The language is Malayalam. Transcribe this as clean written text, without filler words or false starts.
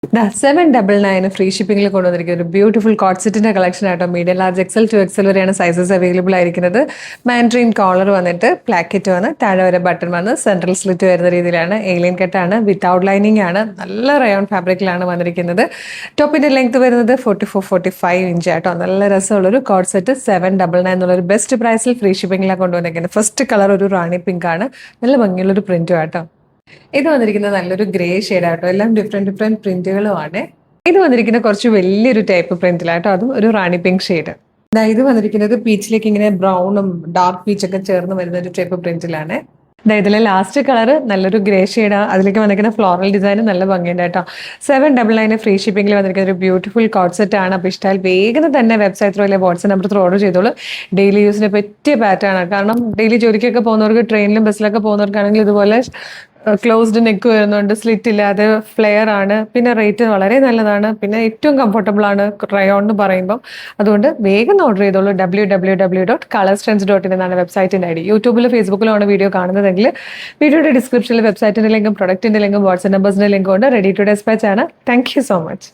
799 ഫ്രീ ഷിപ്പിംഗിൽ കൊണ്ടുവന്നിരിക്കുന്ന ഒരു ബ്യൂട്ടിഫുൾ കോട്ട് സെറ്റിന്റെ കളക്ഷൻ ആട്ടോ. Medium large XL two XL വരെയാണ് സൈസസ് അവൈലബിൾ ആയിരിക്കുന്നത്. മാൻഡ്രീൻ കോളർ വന്നിട്ട് പ്ലാക്കറ്റ് വന്ന് താഴെ വരെ ബട്ടൺ വന്ന് സെൻട്രൽ സ്ലിറ്റ് വരുന്ന രീതിയിലാണ്. ഏലിയൻ കട്ടാണ്, വിത്ത് ഔട്ട് ലൈനിങ് ആണ്. നല്ല റയോൺ ഫാബ്രിക്കിലാണ് വന്നിരിക്കുന്നത്. ടോപ്പിന്റെ ലെങ്ത് വരുന്നത് 44-45 ഇഞ്ച് ആട്ടോ. നല്ല രസമുള്ളൊരു കോട്ട് സെറ്റ് 799 എന്നുള്ളൊരു ബെസ്റ്റ് പ്രൈസിൽ ഫ്രീ ഷിപ്പിംഗിലാണ് കൊണ്ടുവന്നിരിക്കുന്നത്. ഫസ്റ്റ് കളർ ഒരു റാണി പിങ്ക് ആണ്. നല്ല ഭംഗിയുള്ളൊരു പ്രിന്റും ആട്ടോ. ഇത് വന്നിരിക്കുന്നത് നല്ലൊരു ഗ്രേ ഷെയ്ഡാട്ടോ. എല്ലാം ഡിഫറെന്റ് പ്രിന്റുകളുമാണ്. ഇത് വന്നിരിക്കുന്ന കുറച്ച് വലിയൊരു ടൈപ്പ് പ്രിന്റിലാട്ടോ. അതും ഒരു റാണി പിങ്ക് ഷെയ്ഡ്. ഇത് വന്നിരിക്കുന്നത് പീച്ചിലേക്ക് ഇങ്ങനെ ബ്രൗണും ഡാർക്ക് പീച്ചൊക്കെ ചേർന്ന് വരുന്ന ഒരു ടൈപ്പ് പ്രിന്റിലാണ്. ഇതിലെ ലാസ്റ്റ് കളർ നല്ലൊരു ഗ്രേ ഷെയ്ഡ്. അതിലേക്ക് വന്നിരിക്കുന്ന ഫ്ലോറൽ ഡിസൈൻ നല്ല ഭംഗിയുണ്ട് കേട്ടോ. 799 ഫ്രീ ഷിപ്പിംഗിൽ വന്നിരിക്കുന്ന ഒരു ബ്യൂട്ടിഫുൾ കോട്ട് സെറ്റ് ആണ്. അപ്പോൾ ഇഷ്ടമായാൽ വേഗം തന്നെ വെബ്സൈറ്റ് ത്രൂ അല്ലെങ്കിൽ വാട്സ്ആപ്പ് നമ്പർ ത്രൂ ഓർഡർ ചെയ്തോളൂ. ഡെയിലി യൂസിന് പറ്റിയ പാറ്റേൺ ആണ്. കാരണം ഡെയിലി ജോലിക്കൊക്കെ പോകുന്നവർക്ക്, ട്രെയിനിലും ബസ്സിലൊക്കെ പോകുന്നവർക്കാണെങ്കിൽ ഇതുപോലെ ക്ലോസ്ഡ് നെക്ക് വരുന്നുണ്ട്, സ്ലിറ്റ് ഇല്ലാതെ ഫ്ലെയർ ആണ്. പിന്നെ റേറ്റ് വളരെ നല്ലതാണ്. പിന്നെ ഏറ്റവും കംഫർട്ടബിൾ ആണ് റയോൺ എന്ന് പറയുമ്പോൾ. അതുകൊണ്ട് വേഗം ഓർഡർ ചെയ്തോളൂ. www.colorstrends.in എന്നാണ് വെബ്സൈറ്റിൻ്റെ ഐഡി. യൂട്യൂബിലും ഫേസ്ബുക്കിലുമാണ് വീഡിയോ കാണുന്നതെങ്കിൽ വീഡിയോയുടെ ഡിസ്ക്രിപ്ഷനിൽ വെബ്സൈറ്റിന്റെ ലിങ്കും പ്രൊഡക്റ്റിന്റെ ലിങ്കും വാട്സ്ആപ്പ് നമ്പേഴ്സിന്റെ ലിങ്കും ഉണ്ട്. റെഡി ടു ഡെസ്പാച്ച് ആണ്. Thank you so much.